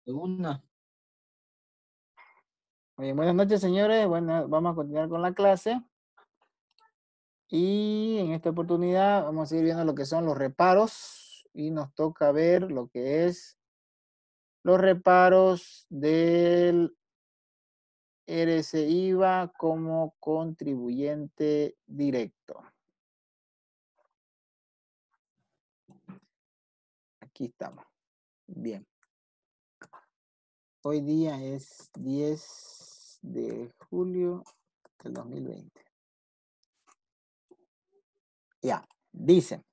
De una. Bien, buenas noches, señores. Bueno, vamos a continuar con la clase. Y en esta oportunidad vamos a seguir viendo lo que son los reparos. Y nos toca ver lo que es los reparos del RCIVA como contribuyente directo. Aquí estamos. Bien. Hoy día es 10 de julio del 2020. Ya, dice.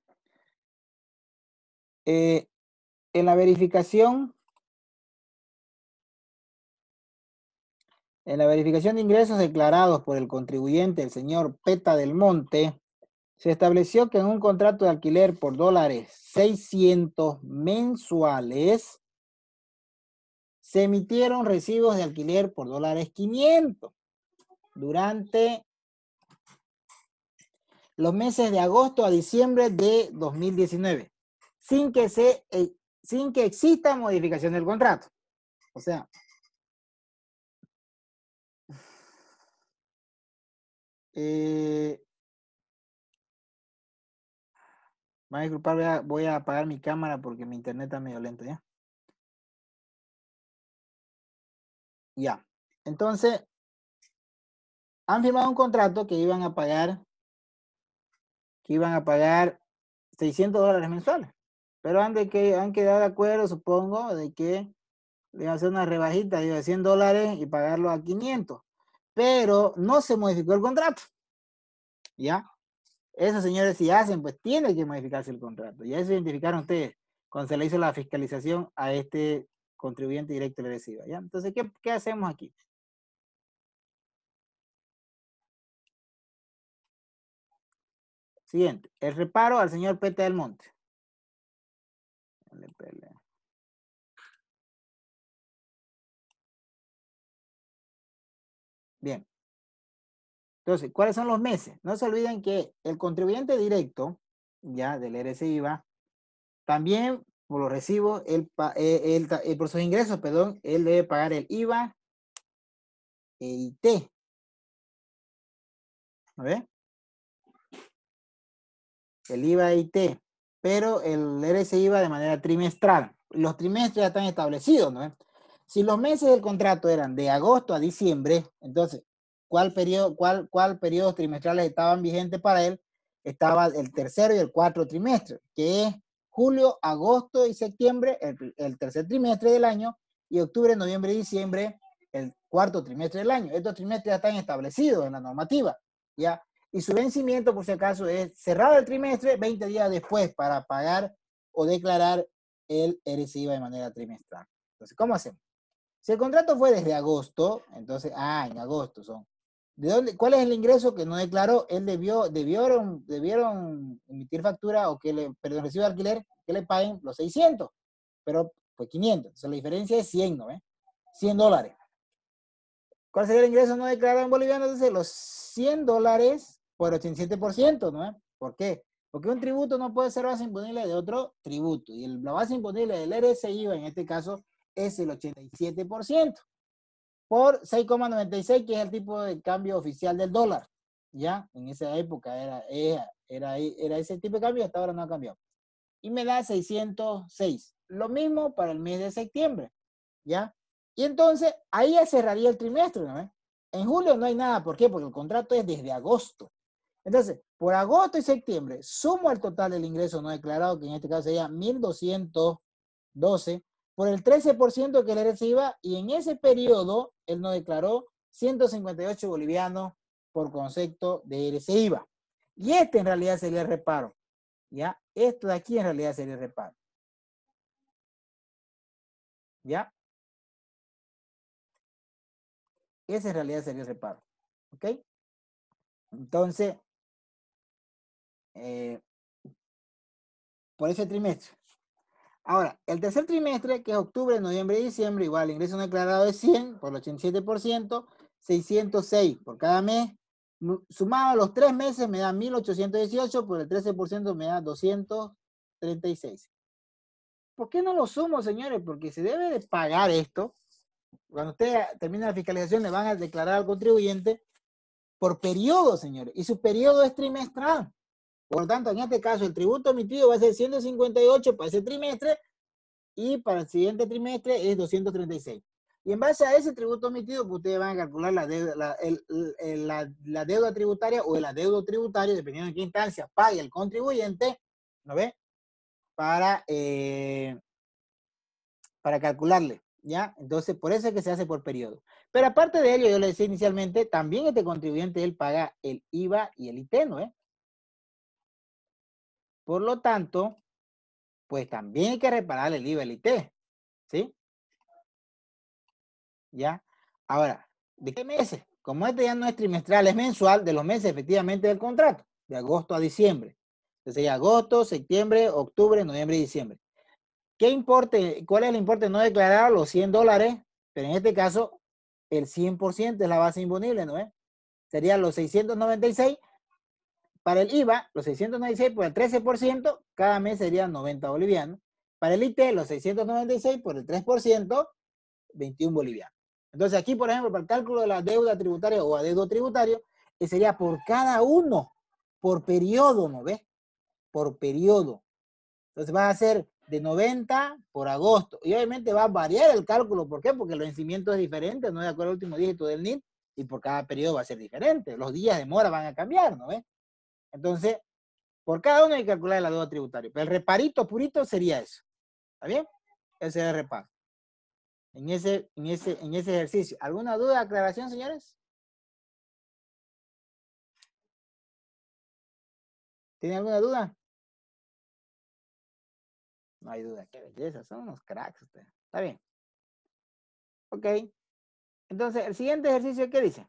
En la verificación de ingresos declarados por el contribuyente, el señor Peta del Monte, se estableció que en un contrato de alquiler por $600 mensuales se emitieron recibos de alquiler por $500 durante los meses de agosto a diciembre de 2019, sin que exista modificación del contrato. O sea, van a disculpar, voy a apagar mi cámara porque mi internet está medio lento, ¿ya? Ya. Entonces, han firmado un contrato que iban a pagar $600 mensuales. Pero han quedado de acuerdo, supongo, de que le iban a hacer una rebajita de $100 y pagarlo a 500. Pero no se modificó el contrato. ¿Ya? Esos señores, si hacen, pues tiene que modificarse el contrato. Ya eso identificaron ustedes cuando se le hizo la fiscalización a este contribuyente directo de recibo. ¿Ya? Entonces, ¿qué hacemos aquí? Siguiente, el reparo al señor Peta del Monte. Bien. Entonces, ¿cuáles son los meses? No se olviden que el contribuyente directo, ya del RCIVA, también por los recibos, por sus ingresos, perdón, él debe pagar el IVA e IT. ¿No ve? El IVA e IT. Pero el RCIVA de manera trimestral. Los trimestres ya están establecidos, ¿no? Si los meses del contrato eran de agosto a diciembre, entonces, ¿cuál periodos trimestrales estaban vigentes para él? Estaba el tercero y el cuarto trimestre, que es julio, agosto y septiembre, el tercer trimestre del año, y octubre, noviembre y diciembre, el cuarto trimestre del año. Estos trimestres ya están establecidos en la normativa, ¿ya? Y su vencimiento, por si acaso, es cerrado el trimestre, 20 días después para pagar o declarar el RCIVA de manera trimestral. Entonces, ¿cómo hacemos? Si el contrato fue desde agosto, entonces, en agosto son. ¿Cuál es el ingreso que no declaró? Él debieron emitir factura o perdón, recibo de alquiler, que le paguen los 600, pero fue 500. Entonces la diferencia es 100, ¿no? $100. ¿Cuál sería el ingreso no declarado en boliviano? Entonces los $100 por 87%, ¿no? ¿Por qué? Porque un tributo no puede ser base imponible de otro tributo. Y la base imponible del RCIVA, en este caso, es el 87%. Por 6,96, que es el tipo de cambio oficial del dólar. ¿Ya? En esa época era ese tipo de cambio, hasta ahora no ha cambiado. Y me da 606. Lo mismo para el mes de septiembre. ¿Ya? Y entonces ahí ya cerraría el trimestre, ¿no? En julio no hay nada. ¿Por qué? Porque el contrato es desde agosto. Entonces, por agosto y septiembre, sumo el total del ingreso no declarado, que en este caso sería 1.212, por el 13% que le reciba, y en ese periodo él no declaró 158 bolivianos por concepto de RCIVA. Y este en realidad sería el reparo. ¿Ya? Esto de aquí en realidad sería el reparo. ¿Ya? Ese en realidad sería el reparo. ¿Ok? Entonces, por ese trimestre. Ahora, el tercer trimestre, que es octubre, noviembre y diciembre, igual el ingreso no declarado es 100 por el 87%, 606 por cada mes. Sumado a los 3 meses me da 1.818, por el 13% me da 236. ¿Por qué no lo sumo, señores? Porque se debe de pagar esto. Cuando usted termina la fiscalización, le van a declarar al contribuyente por periodo, señores. Y su periodo es trimestral. Por lo tanto, en este caso, el tributo emitido va a ser 158 para ese trimestre y para el siguiente trimestre es 236. Y en base a ese tributo emitido, pues ustedes van a calcular la deuda, la deuda tributaria o el adeudo tributario, dependiendo de qué instancia pague el contribuyente, ¿no ve? Para calcularle, ¿ya? Entonces, por eso es que se hace por periodo. Pero aparte de ello, yo le decía inicialmente, también este contribuyente, él paga el IVA y el ITE, ¿no? Por lo tanto, pues también hay que reparar el IVA y el ITE, ¿sí? ¿Ya? Ahora, ¿de qué meses? Como este ya no es trimestral, es mensual, de los meses efectivamente del contrato, de agosto a diciembre. Entonces, ya agosto, septiembre, octubre, noviembre y diciembre. ¿Qué importe? ¿Cuál es el importe no declarado? Los $100, pero en este caso, el 100% es la base imponible, ¿no es? Serían los 696 para el IVA, los 696 por el 13%, cada mes serían 90 bolivianos. Para el IT, los 696 por el 3%, 21 bolivianos. Entonces aquí, por ejemplo, para el cálculo de la deuda tributaria o adeudo tributario, sería por cada uno, por periodo, ¿no ves? Por periodo. Entonces va a ser de 90 por agosto. Y obviamente va a variar el cálculo. ¿Por qué? Porque el vencimiento es diferente, no de acuerdo al último dígito del NIT, y por cada periodo va a ser diferente. Los días de mora van a cambiar, ¿no ves? Entonces, por cada uno hay que calcular la deuda tributaria. Pero el reparito purito sería eso. ¿Está bien? Ese sería el reparo. En ese ejercicio. ¿Alguna duda, aclaración, señores? ¿Tienen alguna duda? No hay duda. Qué belleza. Son unos cracks ustedes. Está bien. Ok. Entonces, el siguiente ejercicio, ¿qué dice?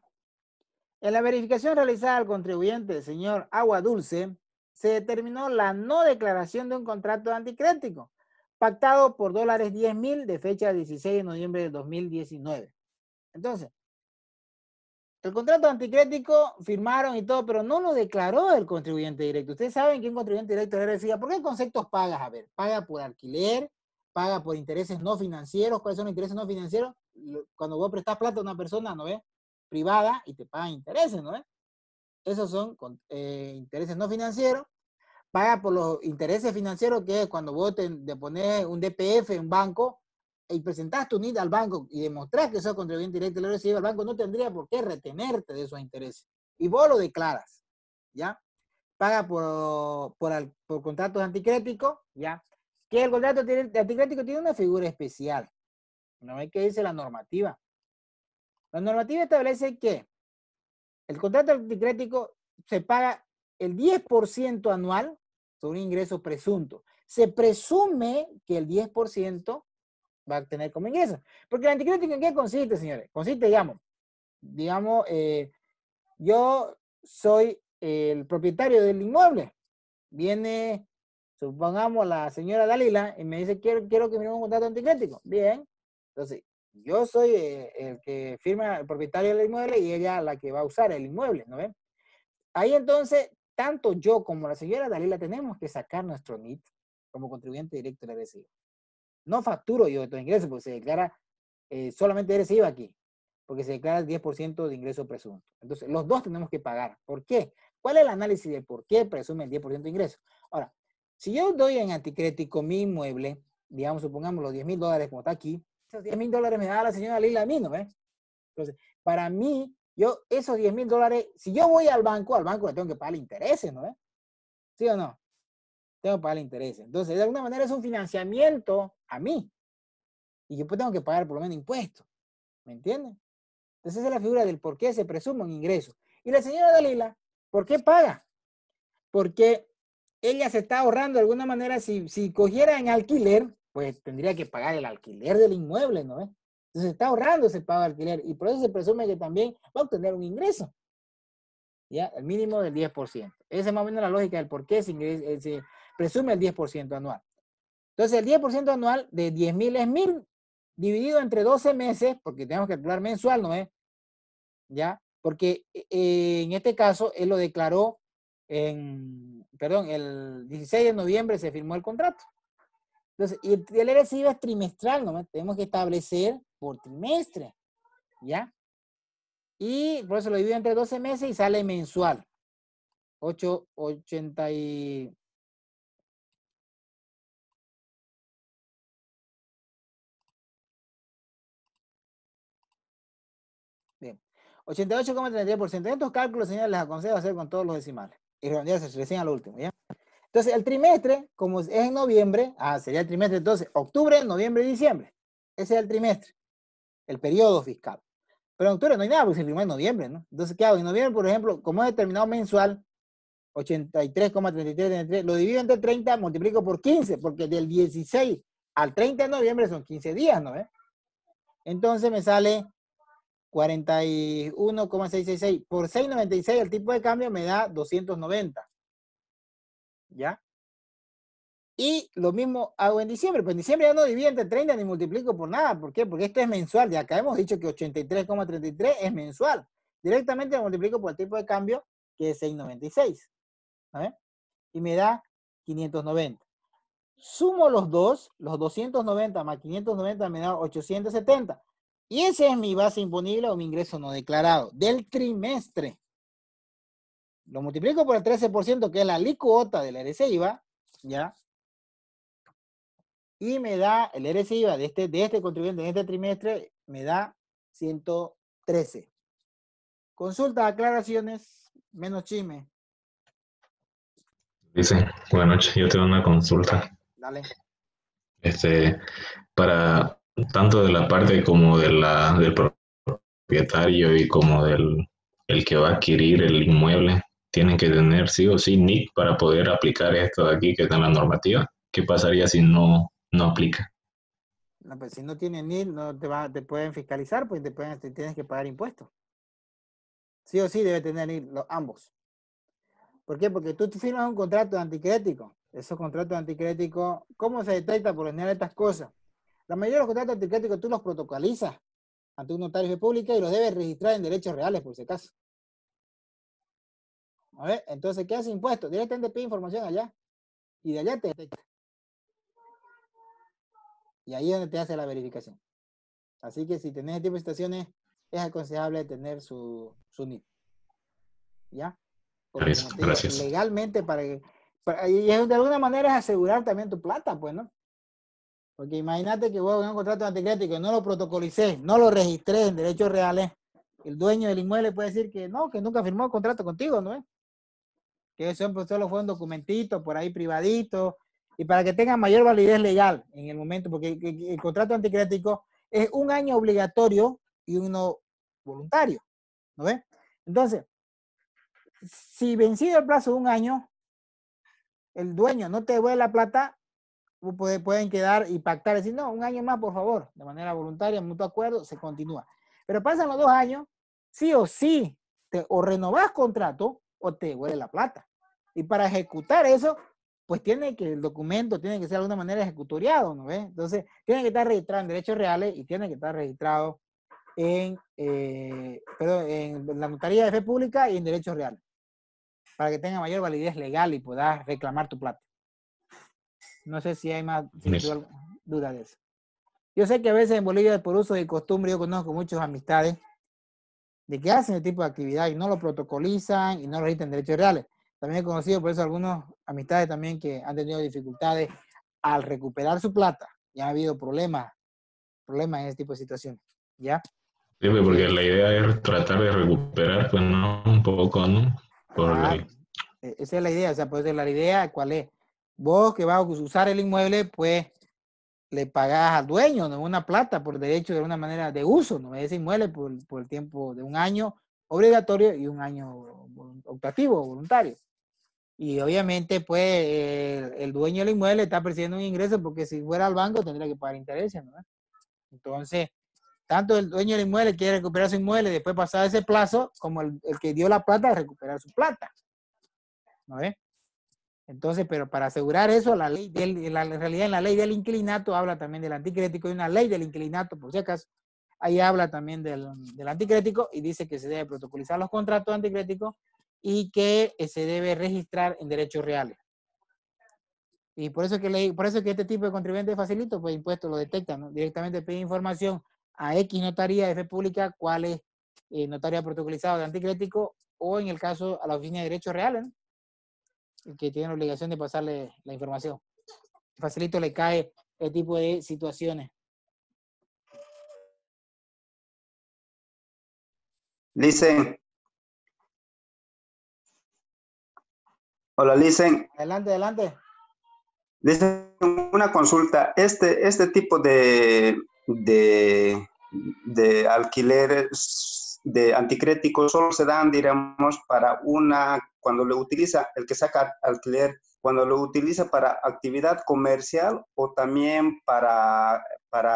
En la verificación realizada al contribuyente, señor Agua Dulce, se determinó la no declaración de un contrato anticrético, pactado por $10,000 de fecha 16 de noviembre de 2019. Entonces, el contrato anticrético firmaron y todo, pero no lo declaró el contribuyente directo. Ustedes saben que un contribuyente directo decía, ¿por qué conceptos pagas? A ver, paga por alquiler, paga por intereses no financieros. ¿Cuáles son los intereses no financieros? Cuando vos prestás plata a una persona, ¿no ves? Privada y te pagan intereses, ¿no ves? Esos son intereses no financieros. Paga por los intereses financieros, que es cuando vos te pones un DPF en un banco y presentás tu NID al banco y demostrás que sos contribuyente directo y lo recibes, el banco no tendría por qué retenerte de esos intereses. Y vos lo declaras, ¿ya? Paga por contratos anticréticos, ¿ya? Que el contrato anticrético tiene una figura especial. ¿No hay que dice la normativa? La normativa establece que el contrato anticrético se paga el 10% anual sobre un ingreso presunto. Se presume que el 10% va a tener como ingreso. Porque el anticrético, ¿en qué consiste, señores? Consiste, digamos, yo soy el propietario del inmueble. Viene, supongamos, la señora Dalila y me dice, quiero que me dé un contrato anticrético. Bien. Entonces, yo soy el que firma, el propietario del inmueble, y ella la que va a usar el inmueble, ¿no ven? Ahí entonces, tanto yo como la señora Dalila tenemos que sacar nuestro NIT como contribuyente directo de RCIVA. No facturo yo estos ingresos porque se declara solamente RCIVA aquí, porque se declara el 10% de ingreso presunto. Entonces, los dos tenemos que pagar. ¿Por qué? ¿Cuál es el análisis de por qué presume el 10% de ingreso? Ahora, si yo doy en anticrético mi inmueble, digamos, supongamos los $10,000 como está aquí, esos $10,000 me da la señora Dalila a mí, ¿no ves? Entonces, para mí, yo, esos $10,000, si yo voy al banco le tengo que pagar intereses, ¿no? ¿Sí o no? Tengo que pagar intereses. Entonces, de alguna manera es un financiamiento a mí. Y yo pues tengo que pagar por lo menos impuestos. ¿Me entienden? Entonces, esa es la figura del por qué se presume un ingreso. Y la señora Dalila, ¿por qué paga? Porque ella se está ahorrando de alguna manera. Si cogiera en alquiler, pues tendría que pagar el alquiler del inmueble, ¿no? Entonces, se está ahorrando ese pago de alquiler. Y por eso se presume que también va a obtener un ingreso. ¿Ya? El mínimo del 10%. Esa es más o menos la lógica del por qué se presume el 10% anual. Entonces, el 10% anual de 10,000 es 1,000 dividido entre 12 meses, porque tenemos que calcular mensual, ¿no es? ¿Ya? Porque en este caso, él lo declaró el 16 de noviembre se firmó el contrato. Entonces, y el RSIVA es trimestral, ¿no? Tenemos que establecer por trimestre, ¿ya? Y por eso lo divido entre 12 meses y sale mensual. 80 y... Bien. 88,33%. En estos cálculos, señores, les aconsejo hacer con todos los decimales. Y redondearse recién al último, ¿ya? Entonces, el trimestre, como es en noviembre, sería el trimestre, entonces, octubre, noviembre y diciembre. Ese es el trimestre, el periodo fiscal. Pero en octubre no hay nada, porque se firmó en noviembre, ¿no? Entonces, ¿qué hago? En noviembre, por ejemplo, como es determinado mensual, 83,33, lo divido entre 30, multiplico por 15, porque del 16 al 30 de noviembre son 15 días, ¿no? Entonces me sale 41,666 por 6,96, el tipo de cambio me da 290. ¿Ya? Y lo mismo hago en diciembre. Pues en diciembre ya no divido entre 30 ni multiplico por nada. ¿Por qué? Porque esto es mensual. Ya acá hemos dicho que 83,33 es mensual. Directamente lo multiplico por el tipo de cambio, que es 6,96. ¿Vale? Y me da 590. Sumo los dos, los 290 más 590 me da 870. Y ese es mi base imponible o mi ingreso no declarado del trimestre. Lo multiplico por el 13%, que es la alícuota del RSIVA, ¿ya? Y me da el RSIVA de este contribuyente en este trimestre, me da 113. Consulta, aclaraciones, menos chisme. Dice, buenas noches, yo tengo una consulta. Dale. Para tanto de la parte como del propietario y como del el que va a adquirir el inmueble, tienen que tener sí o sí NIC para poder aplicar esto de aquí que está en la normativa. ¿Qué pasaría si no aplica? No, pues si no tienes NID, no te pueden fiscalizar, pues te tienes que pagar impuestos. Sí o sí debe tener NID, ambos. ¿Por qué? Porque tú firmas un contrato anticrético. Esos contratos anticréticos, ¿cómo se detecta por general estas cosas? La mayoría de los contratos anticréticos tú los protocolizas ante un notario de pública y los debes registrar en derechos reales, por si acaso. A ver, entonces, ¿qué hace impuestos? Directamente pide información allá y de allá te detecta. Y ahí es donde te hace la verificación. Así que si tenés este tipo de situaciones, es aconsejable tener su NIP. ¿Ya? Porque como te digo, Gracias. legalmente y de alguna manera es asegurar también tu plata, pues, ¿no? Porque imagínate que vos en un contrato anticrético no lo protocolicé, no lo registré en derechos reales, el dueño del inmueble puede decir que no, que nunca firmó contrato contigo, ¿no? Que eso pues, solo fue un documentito por ahí privadito, y para que tenga mayor validez legal en el momento, porque el contrato anticrético es un año obligatorio y uno voluntario, ¿no ves? Entonces, si vencido el plazo de un año, el dueño no te devuelve la plata, pueden quedar y pactar, decir, no, un año más, por favor, de manera voluntaria, mutuo acuerdo, se continúa. Pero pasan los 2 años, sí o sí, o renovás contrato o te devuelve la plata. Y para ejecutar eso, pues el documento tiene que ser de alguna manera ejecutoriado, ¿no ves? Entonces, tiene que estar registrado en derechos reales y tiene que estar registrado en la notaría de fe pública y en derechos reales, para que tenga mayor validez legal y puedas reclamar tu plata. No sé si hay más duda de eso. Yo sé que a veces en Bolivia, por uso de costumbre, yo conozco muchas amistades de que hacen este tipo de actividad y no lo protocolizan y no lo registran derechos reales. También he conocido por eso algunas amistades también que han tenido dificultades al recuperar su plata. Ya ha habido problemas en este tipo de situaciones. ¿Ya? Sí, porque la idea es tratar de recuperar, pues no, un poco, ¿no? Por Claro. el, Esa es la idea. O sea, pues la idea, ¿cuál es? Vos que vas a usar el inmueble, pues le pagas al dueño, ¿no? Una plata por derecho de una manera de uso, ¿no? Ese inmueble por el tiempo de un año obligatorio y un año optativo, voluntario. Y obviamente, pues, el dueño del inmueble está percibiendo un ingreso porque si fuera al banco tendría que pagar intereses, ¿no? Entonces, tanto el dueño del inmueble quiere recuperar su inmueble después pasar ese plazo, como el que dio la plata recuperar su plata, ¿no? Entonces, pero para asegurar eso, en realidad en la ley del inquilinato habla también del anticrético, y una ley del inquilinato, por si acaso, ahí habla también del anticrético y dice que se debe protocolizar los contratos anticréticos y que se debe registrar en derechos reales. Y por eso por eso que este tipo de contribuyentes facilito, pues impuestos lo detectan, ¿no? Directamente pide información a X notaría de fe pública, cuál es notaría protocolizado de anticrético, o en el caso a la oficina de derechos reales, ¿no? Que tiene la obligación de pasarle la información. Facilito le cae este tipo de situaciones. Licen, hola Licen, Adelante, adelante. Licen, una consulta. Este tipo de alquileres de anticréticos solo se dan, digamos, para cuando lo utiliza, el que saca alquiler, cuando lo utiliza para actividad comercial o también para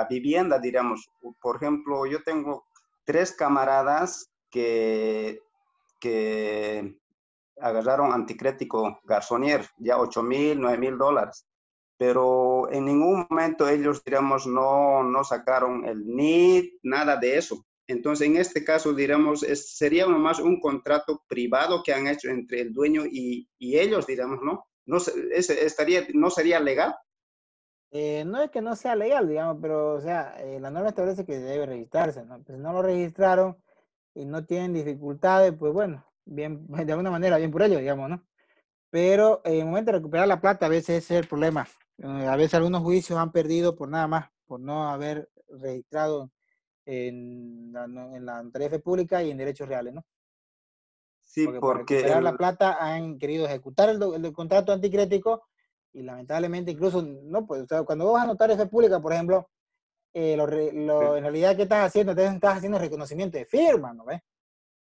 vivienda, digamos. Por ejemplo, yo tengo 3 camaradas que agarraron anticrético Garzonier, ya 8,000, 9,000 dólares. Pero en ningún momento ellos, digamos, no sacaron el NIT, nada de eso. Entonces, en este caso, digamos, sería nomás un contrato privado que han hecho entre el dueño y ellos, digamos, ¿no? No sería legal. No es que no sea legal, digamos, pero, o sea, la norma establece que debe registrarse, ¿no? Pues si no lo registraron y no tienen dificultades, pues bueno, bien, de alguna manera, bien por ello, digamos, ¿no? Pero en el momento de recuperar la plata, a veces ese es el problema. A veces algunos juicios han perdido por nada más, por no haber registrado en la notaría de fe pública y en derechos reales, ¿no? Sí, Porque para porque recuperar la plata han querido ejecutar el contrato anticrético y lamentablemente incluso, no, pues, o sea, cuando vos vas a notaría de fe pública, por ejemplo, en realidad, ¿qué estás haciendo? Estás haciendo reconocimiento de firma, ¿no ves?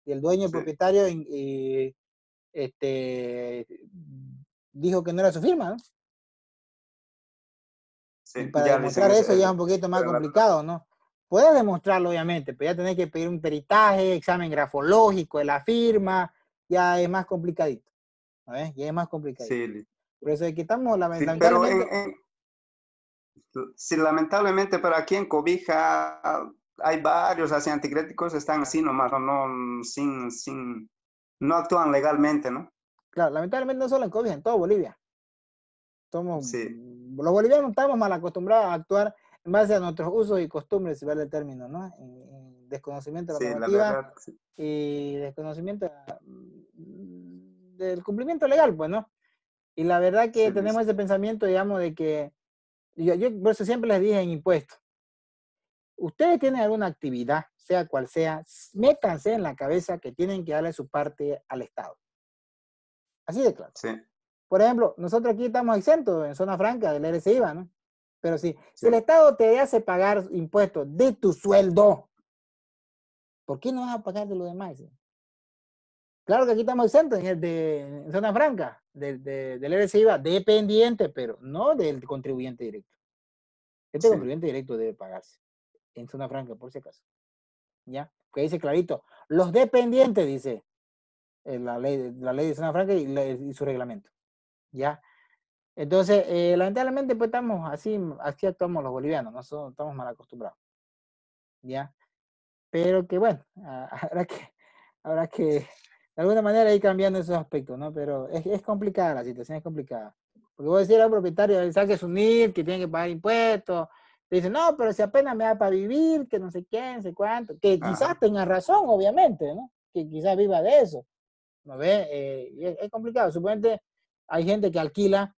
Y el dueño, el sí, propietario, dijo que no era su firma, ¿no? Y sí, para ya dicen, demostrar eso ya es un poquito más complicado, ¿no? Puedes demostrarlo, obviamente, pero ya tenés que pedir un peritaje, examen grafológico de la firma, ya es más complicadito, ¿no ves? Ya es más complicadito. sí, Por eso es que estamos, sí, pero lamentablemente, sí, lamentablemente, pero aquí en Cobija hay varios así anticréticos, están así nomás, no actúan legalmente, ¿no? claro, lamentablemente no solo en Colombia, en toda Bolivia. Sí, Los bolivianos estamos mal acostumbrados a actuar en base a nuestros usos y costumbres, si vale el término, ¿no? En desconocimiento de la sí, la normativa verdad, sí, y desconocimiento del cumplimiento legal, pues, ¿no? Y la verdad que sí, tenemos listo. ese pensamiento, digamos, de que yo por eso siempre les dije en impuestos, ustedes tienen alguna actividad, sea cual sea, métanse en la cabeza que tienen que darle su parte al Estado. Así de claro. Sí, Por ejemplo, nosotros aquí estamos exentos en zona franca del RCIVA, ¿no? Pero si sí, el Estado te hace pagar impuestos de tu sueldo, ¿por qué no vas a pagar de lo demás? Claro que aquí estamos exentos en zona franca del RCIVA, dependiente, pero no del contribuyente directo. Este sí, contribuyente directo debe pagarse en zona franca, por si acaso. ¿Ya? Que dice clarito, los dependientes, dice la ley de zona franca y su reglamento. ¿Ya? Entonces, lamentablemente, pues estamos así actuamos los bolivianos, no estamos mal acostumbrados, ¿ya? Pero que bueno, habrá que de alguna manera ir cambiando esos aspectos, ¿no? Pero es complicada la situación, es complicada. Porque voy a decir al propietario, saque su NIF, que tiene que pagar impuestos, te dice, no, pero si apenas me da para vivir, que no sé qué, no sé cuánto, que quizás ajá, tenga razón, obviamente, ¿no? Que quizás viva de eso, ¿no ve? Y es complicado, suponete, hay gente que alquila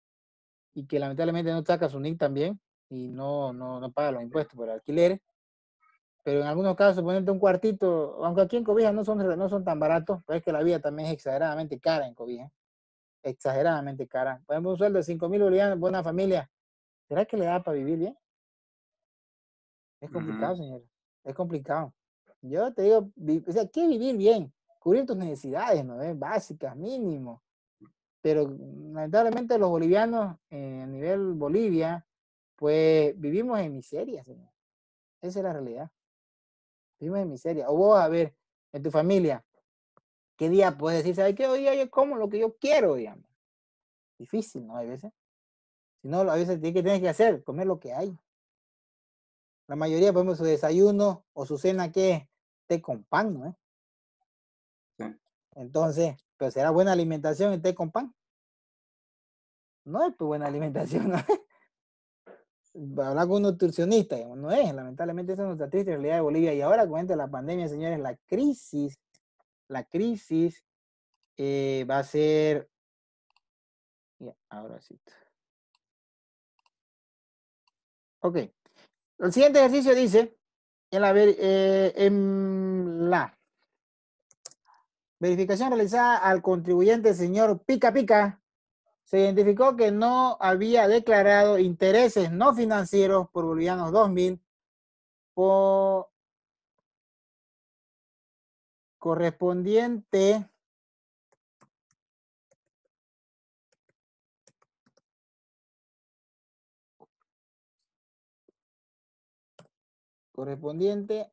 y que lamentablemente no saca su NIC también y no paga los sí, impuestos por alquiler. Pero en algunos casos, ponerte un cuartito, aunque aquí en Cobija no son tan baratos, pero es que la vida también es exageradamente cara en Cobija, exageradamente cara. Por ejemplo, un sueldo de 5,000 bolivianos, buena familia, ¿será que le da para vivir bien? Es complicado, ujú, señor, es complicado. Yo te digo, o sea, ¿qué vivir bien? Cubrir tus necesidades, ¿no? Básicas, mínimo. Pero lamentablemente los bolivianos, a nivel Bolivia, pues vivimos en miseria, señor. Esa es la realidad. Vivimos en miseria. O vos, a ver, en tu familia, ¿qué día puedes decir, ¿sabes qué? Hoy día yo como lo que yo quiero, digamos? Difícil, ¿no? Hay veces. Si no, a veces tienes que hacer, comer lo que hay. La mayoría, por ejemplo, su desayuno o su cena, ¿qué es? Té con pan, ¿no? sí, Entonces, pues será buena alimentación el té con pan. No es pues, buena alimentación, ¿no? Hablar con un nutricionista, digamos, no es, lamentablemente esa es nuestra triste realidad de Bolivia. Y ahora con esto de la pandemia, señores, la crisis va a ser, ya, ahora sí. Ok, el siguiente ejercicio dice, en la verificación realizada al contribuyente señor Pica Pica, se identificó que no había declarado intereses no financieros por bolivianos 2000 por correspondiente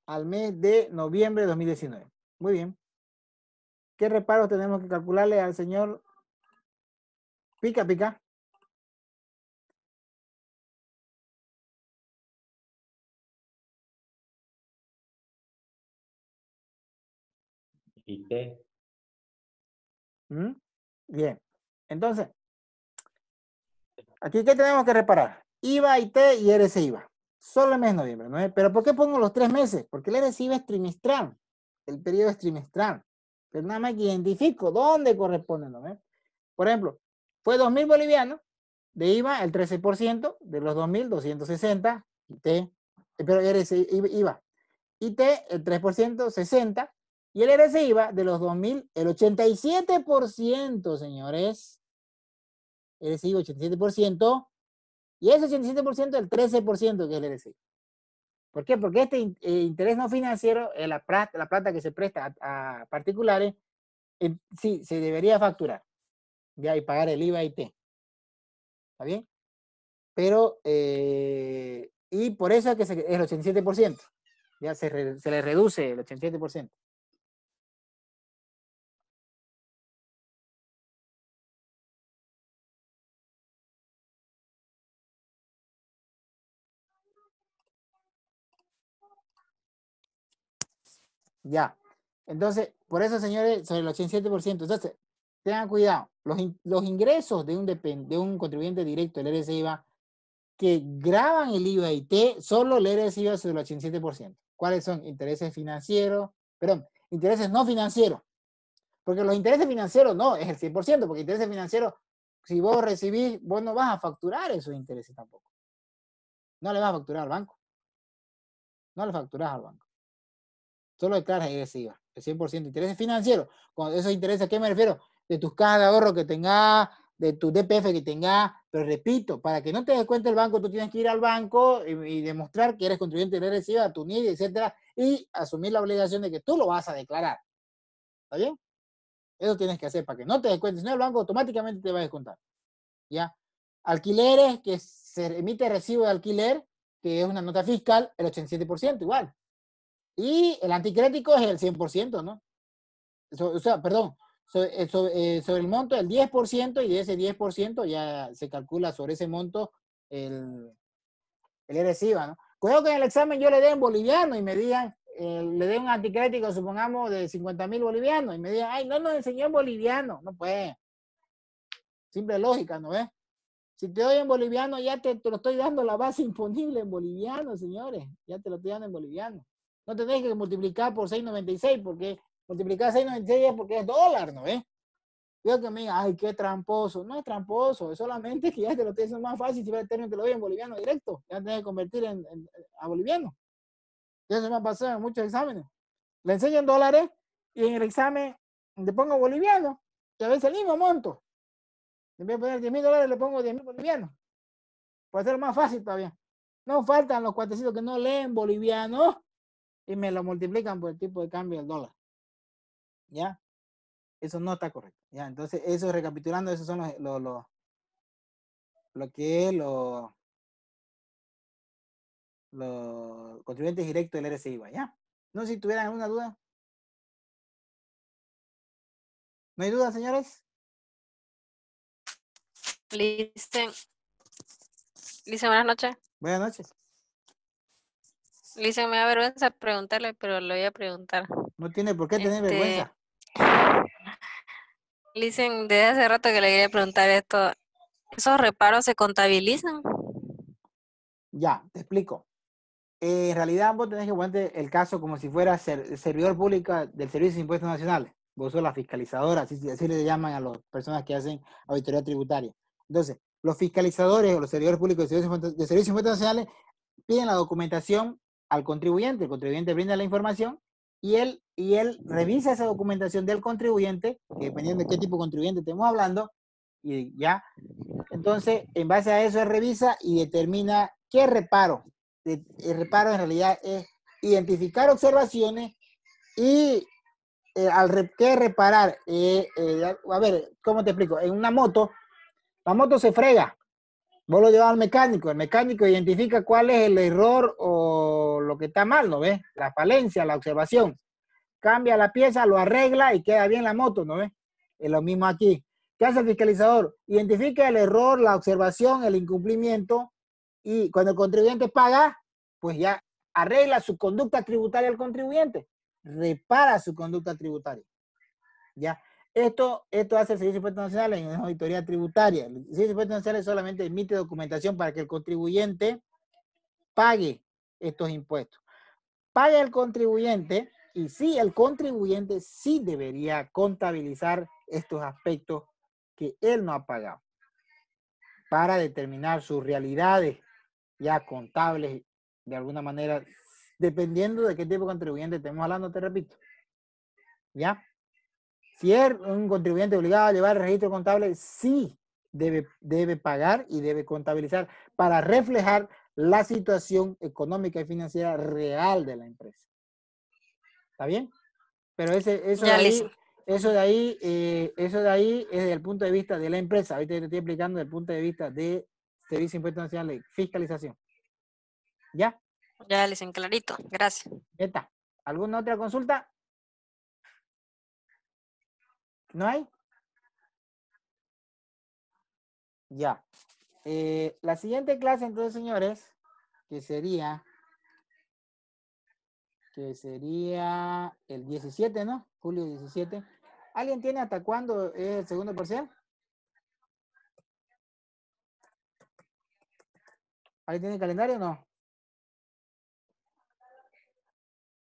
al mes de noviembre de 2019. Muy bien. ¿Qué reparos tenemos que calcularle al señor Pica Pica? ¿Y qué? ¿Mm? Bien. Entonces, aquí, ¿qué tenemos que reparar? IVA, IT y RC-IVA. Solo el mes de noviembre, ¿no? Pero ¿por qué pongo los 3 meses? Porque el RC-IVA es trimestral. El periodo es trimestral. Pero nada más que identifico dónde corresponde, ¿no? Por ejemplo, fue 2.000 bolivianos de IVA, el 13% de los 2.260, IT, pero RC IVA. IT, el 3%, 60, y el RC IVA de los 2.000, el 87%, señores. RC IVA, 87%, y ese 87%, el 13% que es el RC. ¿Por qué? Porque este interés no financiero, la plata que se presta a particulares, sí, se debería facturar, ya, y pagar el IVA y IT. ¿Está bien? Pero, y por eso es que es el 87%. Ya se le reduce el 87%. Ya. Entonces, por eso, señores, sobre el 87%. Entonces, tengan cuidado. Los ingresos de un contribuyente directo, el RSIVA, que graban el IVA y T, solo el RSIVA sobre el 87%. ¿Cuáles son? Intereses financieros, perdón, intereses no financieros. Porque los intereses financieros no, es el 100%, porque intereses financieros, si vos recibís, vos no vas a facturar esos intereses tampoco. No le vas a facturar al banco. No le facturas al banco. Solo declaras IVA, el 100%. Intereses financieros. Con esos intereses, ¿a qué me refiero? De tus cajas de ahorro que tengas, de tu DPF que tengas. Pero repito, para que no te des cuenta el banco, tú tienes que ir al banco y demostrar que eres contribuyente del IVA, tu NID, etcétera, y asumir la obligación de que tú lo vas a declarar. ¿Está bien? Eso tienes que hacer para que no te des cuenta. Si no, el banco automáticamente te va a descontar. ¿Ya? Alquileres, que se emite recibo de alquiler, que es una nota fiscal, el 87% igual. Y el anticrético es el 100%, ¿no? O sea, perdón, sobre el monto del 10%, y de ese 10% ya se calcula sobre ese monto el RSIVA, ¿no? Cuidado que en el examen yo le dé en boliviano y me digan, le dé un anticrético, supongamos, de 50.000 bolivianos, y me digan, ay, no nos enseñó en boliviano. No puede. Simple lógica, ¿no ves? Si te doy en boliviano, ya te lo estoy dando la base imponible en boliviano, señores. Ya te lo estoy dando en boliviano. No tenés que multiplicar por 6.96, porque multiplicar 6.96 es porque es dólar, ¿no ves? Digo que me digan, ay, qué tramposo. No es tramposo, es solamente que ya te lo estoy haciendo más fácil si te lo doy en boliviano directo. Ya tenés que convertir a boliviano. Eso me ha pasado en muchos exámenes. Le enseño en dólares y en el examen le pongo boliviano, que a veces el mismo monto. En vez de poner 10.000 dólares, le pongo 10.000 bolivianos. Para hacerlo más fácil todavía. No faltan los cuatecitos que no leen boliviano y me lo multiplican por el tipo de cambio del dólar. ¿Ya? Eso no está correcto. ¿Ya? Entonces, eso recapitulando, esos son lo que es los contribuyentes directos del RSIVA. ¿Ya? No sé si tuvieran alguna duda. ¿No hay duda, señores? Listen, buenas noches. Buenas noches. Listen, me da vergüenza preguntarle, pero lo voy a preguntar. No tiene por qué tener vergüenza. Listen, desde hace rato que le quería preguntar esto. ¿Esos reparos se contabilizan? Ya, te explico. En realidad vos tenés que poner el caso como si fuera servidor público del Servicio de Impuestos Nacionales. Vos sos la fiscalizadora, así le llaman a las personas que hacen auditoría tributaria. Entonces, los fiscalizadores o los servidores públicos del Servicio de Impuestos Nacionales piden la documentación al contribuyente. El contribuyente brinda la información y él revisa esa documentación del contribuyente, que dependiendo de qué tipo de contribuyente estemos hablando, y ya. Entonces, en base a eso, él revisa y determina qué reparo. El reparo en realidad es identificar observaciones y qué reparar. A ver, ¿cómo te explico? En una moto, la moto se frega. Vos lo llevas al mecánico. El mecánico identifica cuál es el error o lo que está mal, ¿no ves? La falencia, la observación. Cambia la pieza, lo arregla y queda bien la moto, ¿no ves? Es lo mismo aquí. ¿Qué hace el fiscalizador? Identifica el error, la observación, el incumplimiento y cuando el contribuyente paga, pues ya arregla su conducta tributaria al contribuyente, repara su conducta tributaria. ¿Ya? Esto hace el Servicio de Impuestos Nacionales en una auditoría tributaria. El Servicio de Impuestos Nacionales solamente emite documentación para que el contribuyente pague estos impuestos. Paga el contribuyente y sí, el contribuyente sí debería contabilizar estos aspectos que él no ha pagado para determinar sus realidades ya contables de alguna manera, dependiendo de qué tipo de contribuyente estemos hablando, te repito. ¿Ya? Si es un contribuyente obligado a llevar el registro contable, sí debe pagar y debe contabilizar para reflejar la situación económica y financiera real de la empresa. ¿Está bien? Pero eso Ya, Lisa. de ahí es desde el punto de vista de la empresa. Ahorita te estoy explicando desde el punto de vista de Servicio de Impuestos Nacionales, fiscalización. ¿Ya? Ya, Lisa, clarito. Gracias. Ya está. ¿Alguna otra consulta? ¿No hay? Ya. La siguiente clase, entonces, señores, que sería el 17, ¿no? Julio 17. ¿Alguien tiene hasta cuándo es el segundo parcial? ¿Alguien tiene el calendario o no?